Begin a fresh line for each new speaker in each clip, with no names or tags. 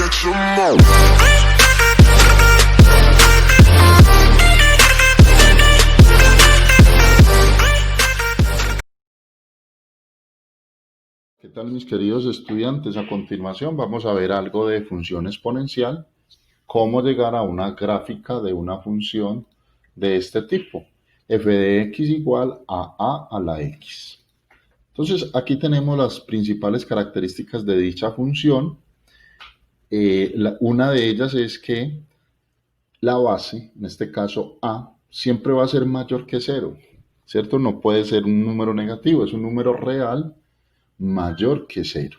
¿Qué tal, mis queridos estudiantes? A continuación vamos a ver algo de función exponencial, cómo llegar a una gráfica de una función de este tipo, f de x igual a la x. Entonces, aquí tenemos las principales características de dicha función. Una de ellas es que la base, en este caso a, siempre va a ser mayor que 0, ¿cierto? No puede ser un número negativo, es un número real mayor que 0.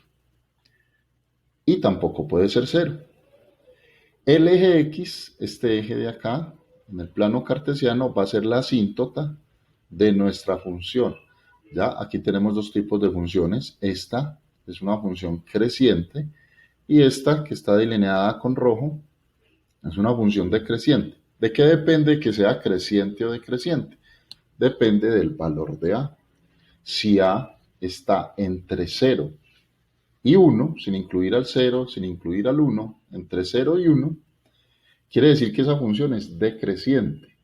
Y tampoco puede ser 0. El eje X, este eje de acá, en el plano cartesiano, va a ser la asíntota de nuestra función. Ya, aquí tenemos dos tipos de funciones. Esta es una función creciente y esta, que está delineada con rojo, es una función decreciente. ¿De qué depende que sea creciente o decreciente? Depende del valor de a. Si a está entre 0 y 1, sin incluir al 0, sin incluir al 1, entre 0 y 1, quiere decir que esa función es decreciente.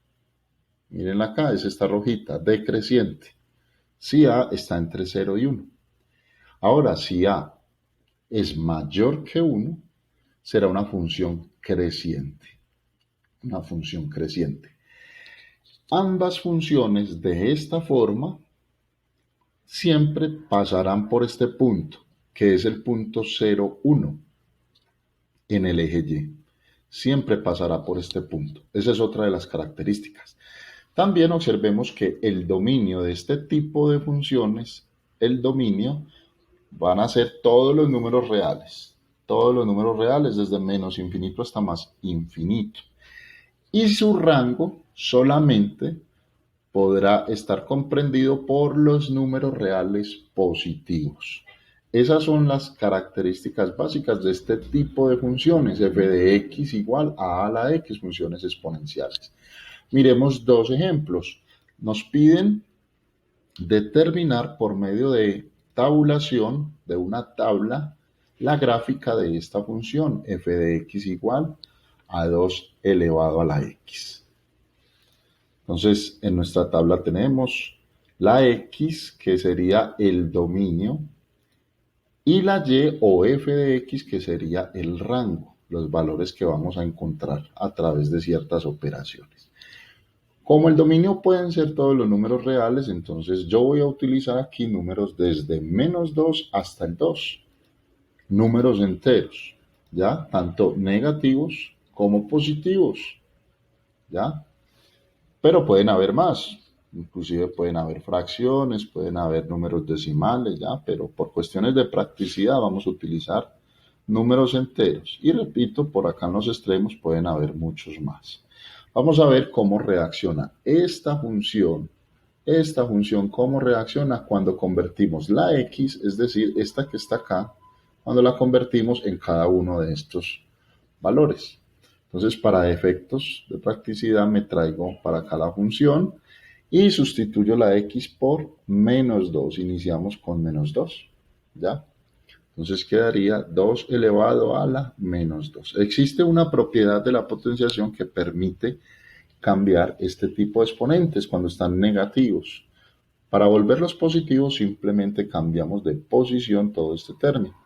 Miren acá, es esta rojita, decreciente. Si a está entre 0 y 1. Ahora, si a es mayor que 1, será una función creciente. Una función creciente. Ambas funciones de esta forma siempre pasarán por este punto, que es el punto 0, 1 en el eje Y. Siempre pasará por este punto. Esa es otra de las características. También observemos que el dominio de este tipo de funciones, el dominio, van a ser todos los números reales. Todos los números reales, desde menos infinito hasta más infinito. Y su rango solamente podrá estar comprendido por los números reales positivos. Esas son las características básicas de este tipo de funciones, f de x igual a la x, funciones exponenciales. Miremos dos ejemplos. Nos piden determinar por medio de tabulación de una tabla la gráfica de esta función, f de x igual a 2 elevado a la x. Entonces, en nuestra tabla tenemos la x, que sería el dominio, y la y o f de x, que sería el rango, los valores que vamos a encontrar a través de ciertas operaciones. Como el dominio pueden ser todos los números reales, entonces yo voy a utilizar aquí números desde menos 2 hasta el 2. Números enteros, ¿ya? Tanto negativos como positivos, ¿ya? Pero pueden haber más, inclusive pueden haber fracciones, pueden haber números decimales, ¿ya? Pero por cuestiones de practicidad vamos a utilizar números enteros. Y repito, por acá en los extremos pueden haber muchos más. Vamos a ver cómo reacciona esta función, cómo reacciona cuando convertimos la x, es decir, esta que está acá, cuando la convertimos en cada uno de estos valores. Entonces, para efectos de practicidad me traigo para acá la función y sustituyo la x por menos 2. Iniciamos con menos 2, ¿ya? Entonces quedaría 2 elevado a la menos 2. Existe una propiedad de la potenciación que permite cambiar este tipo de exponentes cuando están negativos. Para volverlos positivos simplemente cambiamos de posición todo este término.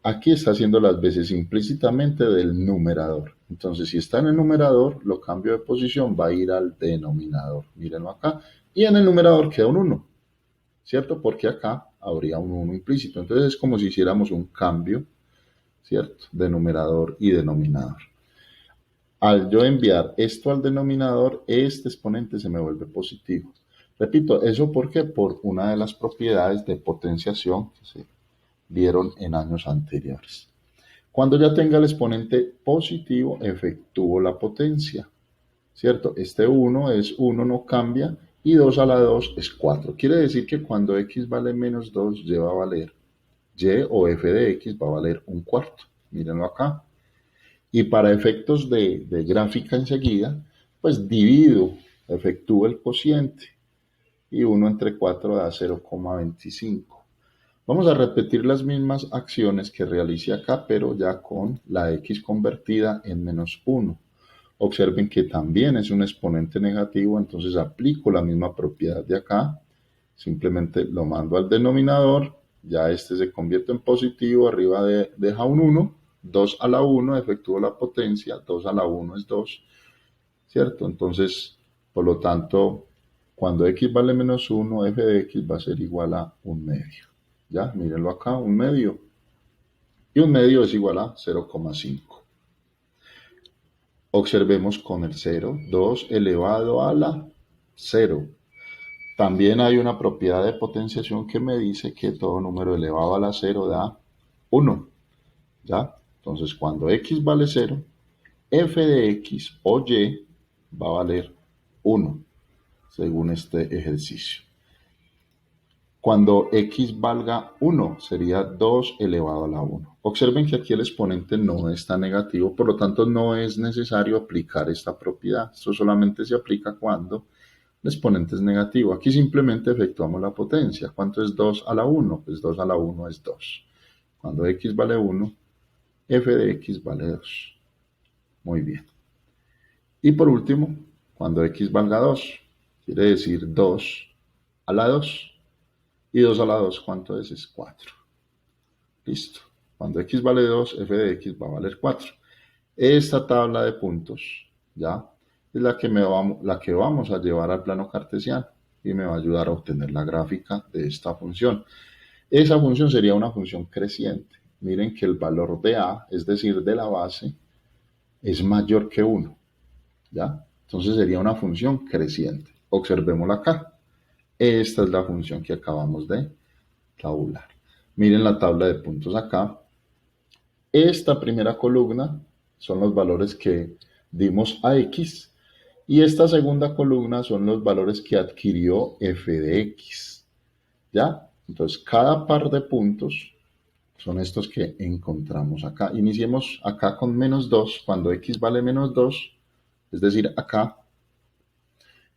Aquí está haciendo las veces implícitamente del numerador. Entonces, si está en el numerador, lo cambio de posición, va a ir al denominador. Mírenlo acá. Y en el numerador queda un 1, ¿cierto? Porque acá habría un 1 implícito. Entonces, es como si hiciéramos un cambio, ¿cierto? De numerador y denominador. Al yo enviar esto al denominador, este exponente se me vuelve positivo. Repito, ¿eso por qué? Por una de las propiedades de potenciación que se vieron en años anteriores. Cuando ya tenga el exponente positivo, efectúo la potencia, ¿cierto? Este 1 es 1, no cambia, y 2 a la 2 es 4. Quiere decir que cuando x vale menos 2, y va a valer y o f de x va a valer un cuarto. Mírenlo acá. Y para efectos de gráfica enseguida, pues divido, efectúo el cociente, y 1 entre 4 da 0,25. Vamos a repetir las mismas acciones que realicé acá, pero ya con la x convertida en -1. Observen que también es un exponente negativo, entonces aplico la misma propiedad de acá. Simplemente lo mando al denominador, ya este se convierte en positivo, arriba deja un 1, 2 a la 1, efectúo la potencia, 2 a la 1 es 2, ¿cierto? Entonces, por lo tanto, cuando x vale -1, f de x va a ser igual a 1/2. Ya, mírenlo acá, 1/2. Y 1/2 es igual a 0,5. Observemos con el 0, 2 elevado a la 0. También hay una propiedad de potenciación que me dice que todo número elevado a la 0 da 1. ¿Ya? Entonces, cuando x vale 0, f de x o y va a valer 1, según este ejercicio. Cuando x valga 1, sería 2 elevado a la 1. Observen que aquí el exponente no está negativo, por lo tanto no es necesario aplicar esta propiedad. Esto solamente se aplica cuando el exponente es negativo. Aquí simplemente efectuamos la potencia. ¿Cuánto es 2 a la 1? Pues 2 a la 1 es 2. Cuando x vale 1, f de x vale 2. Muy bien. Y por último, cuando x valga 2, quiere decir 2 a la 2. Y 2 a la 2, ¿cuánto es? Es 4. Listo. Cuando x vale 2, f de x va a valer 4. Esta tabla de puntos, ¿ya? Es la que vamos a llevar al plano cartesiano y me va a ayudar a obtener la gráfica de esta función. Esa función sería una función creciente. Miren que el valor de a, es decir, de la base, es mayor que 1, ¿ya? Entonces sería una función creciente. Observémosla acá. Esta es la función que acabamos de tabular. Miren la tabla de puntos acá. Esta primera columna son los valores que dimos a x y esta segunda columna son los valores que adquirió f de x. ¿Ya? Entonces, cada par de puntos son estos que encontramos acá. Iniciemos acá con -2, cuando x vale -2, es decir, acá,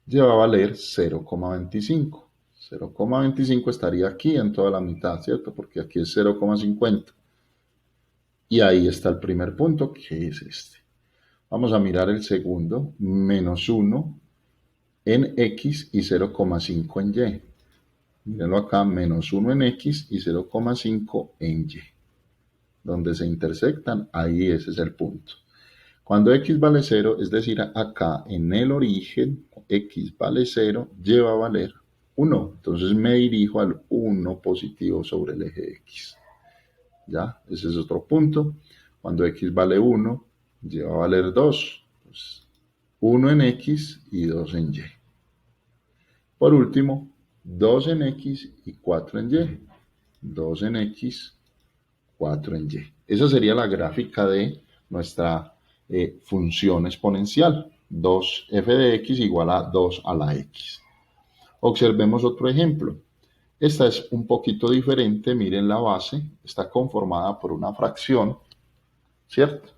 ya va a valer 0,25. 0,25 estaría aquí en toda la mitad, ¿cierto? Porque aquí es 0,50. Y ahí está el primer punto, que es este. Vamos a mirar el segundo, -1 en x y 0,5 en y. Mírenlo acá, -1 en x y 0,5 en y. Donde se intersectan, ahí ese es el punto. Cuando x vale 0, es decir, acá en el origen, x vale 0, y va a valer 1. Entonces me dirijo al 1 positivo sobre el eje x. ¿Ya? Ese es otro punto. Cuando x vale 1, y va a valer 2. Pues 1 en x y 2 en y. Por último, 2 en x y 4 en y. 2 en x, 4 en y. Esa sería la gráfica de nuestra función exponencial. 2f de x igual a 2 a la x. Observemos otro ejemplo. Esta es un poquito diferente. Miren la base. Está conformada por una fracción, ¿cierto?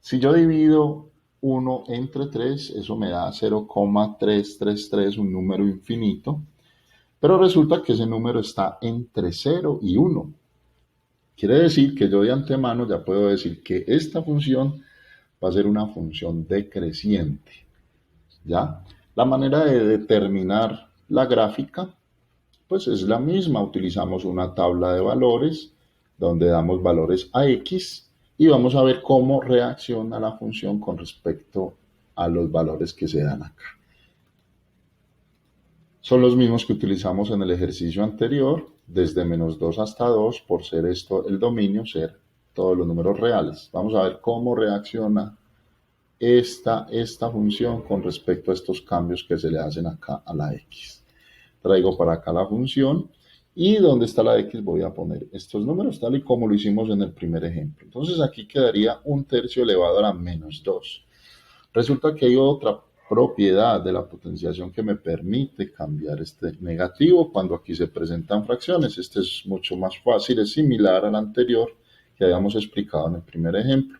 Si yo divido 1 entre 3, eso me da 0,333, un número infinito. Pero resulta que ese número está entre 0 y 1. Quiere decir que yo de antemano ya puedo decir que esta función va a ser una función decreciente. ¿Ya? La manera de determinar la gráfica, pues es la misma. Utilizamos una tabla de valores donde damos valores a x y vamos a ver cómo reacciona la función con respecto a los valores que se dan acá. Son los mismos que utilizamos en el ejercicio anterior, desde -2 hasta 2, por ser esto el dominio, ser todos los números reales. Vamos a ver cómo reacciona esta función con respecto a estos cambios que se le hacen acá a la x. Traigo para acá la función y donde está la x voy a poner estos números tal y como lo hicimos en el primer ejemplo. Entonces aquí quedaría 1/3 elevado a la -2. Resulta que hay otra propiedad de la potenciación que me permite cambiar este negativo cuando aquí se presentan fracciones. Este es mucho más fácil, es similar al anterior que habíamos explicado en el primer ejemplo.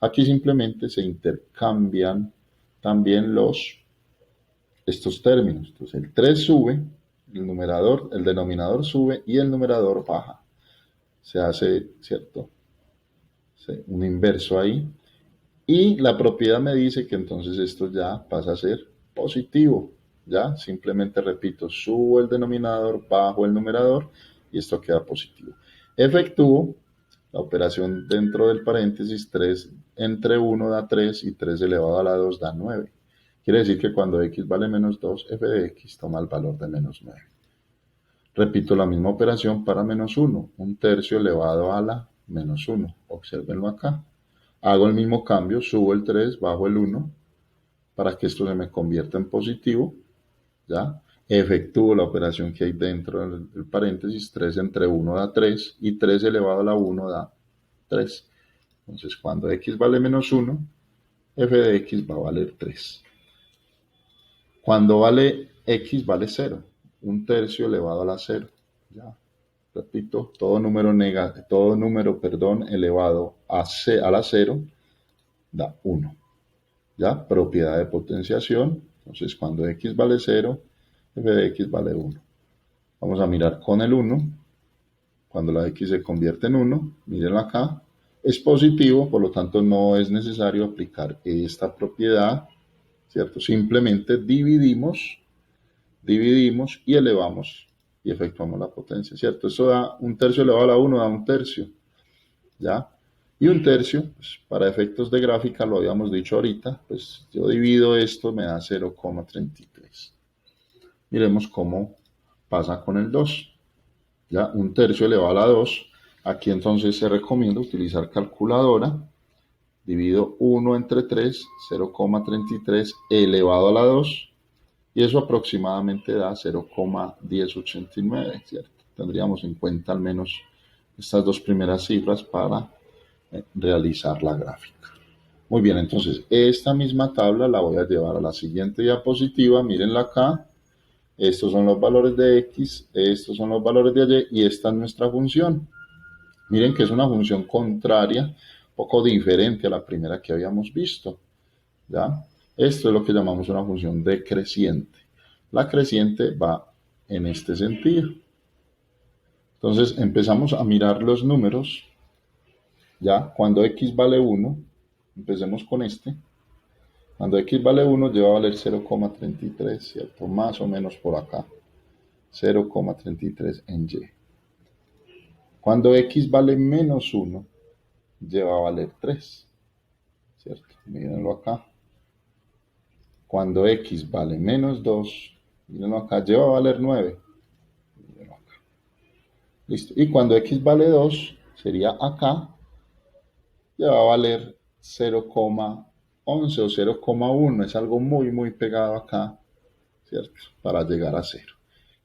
Aquí simplemente se intercambian también estos términos. Entonces el 3 sube, el denominador sube y el numerador baja. se hace, ¿cierto? Un inverso ahí. Y la propiedad me dice que entonces esto ya pasa a ser positivo. Ya, simplemente repito, subo el denominador, bajo el numerador y esto queda positivo. Efectúo la operación dentro del paréntesis 3 entre 1 da 3 y 3 elevado a la 2 da 9. Quiere decir que cuando x vale menos 2, f de x toma el valor de menos 9. Repito la misma operación para menos 1, un tercio elevado a la menos 1. Obsérvenlo acá. Hago el mismo cambio, subo el 3, bajo el 1, para que esto se me convierta en positivo, ¿ya? Efectúo la operación que hay dentro del paréntesis, 3 entre 1 da 3, y 3 elevado a la 1 da 3. Entonces, cuando x vale menos 1, f de x va a valer 3. Cuando vale x vale 0, un tercio elevado a la 0, ¿ya? Repito, todo número elevado a la 0 da 1. ¿Ya? Propiedad de potenciación. Entonces, cuando x vale 0, f de x vale 1. Vamos a mirar con el 1. Cuando la x se convierte en 1, mírenlo acá, es positivo, por lo tanto no es necesario aplicar esta propiedad, ¿cierto? Simplemente dividimos y elevamos y efectuamos la potencia, ¿cierto? Eso da un tercio elevado a la 1, da un tercio, ¿ya? Y un tercio, pues, para efectos de gráfica, lo habíamos dicho ahorita, pues yo divido esto, me da 0,33. Miremos cómo pasa con el 2. ¿Ya? Un tercio elevado a la 2. Aquí entonces se recomienda utilizar calculadora. Divido 1 entre 3, 0,33 elevado a la 2. Y eso aproximadamente da 0,1089, ¿cierto? Tendríamos en cuenta al menos estas dos primeras cifras para realizar la gráfica. Muy bien, entonces esta misma tabla la voy a llevar a la siguiente diapositiva. Mírenla acá. Estos son los valores de x, estos son los valores de y, y esta es nuestra función. Miren que es una función contraria, un poco diferente a la primera que habíamos visto. ¿Ya? Esto es lo que llamamos una función decreciente. La creciente va en este sentido. Entonces empezamos a mirar los números. Ya, cuando x vale 1, empecemos con este. Cuando x vale 1, lleva a valer 0,33, ¿cierto? Más o menos por acá. 0,33 en y. Cuando x vale menos 1, lleva a valer 3, ¿cierto? Mírenlo acá. Cuando x vale menos 2, mírenlo acá, lleva a valer 9. Mírenlo acá. Listo. Y cuando x vale 2, sería acá, lleva a valer 0,11 o 0,1. Es algo muy, muy pegado acá, ¿cierto? Para llegar a 0.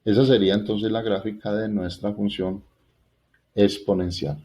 Esa sería entonces la gráfica de nuestra función exponencial.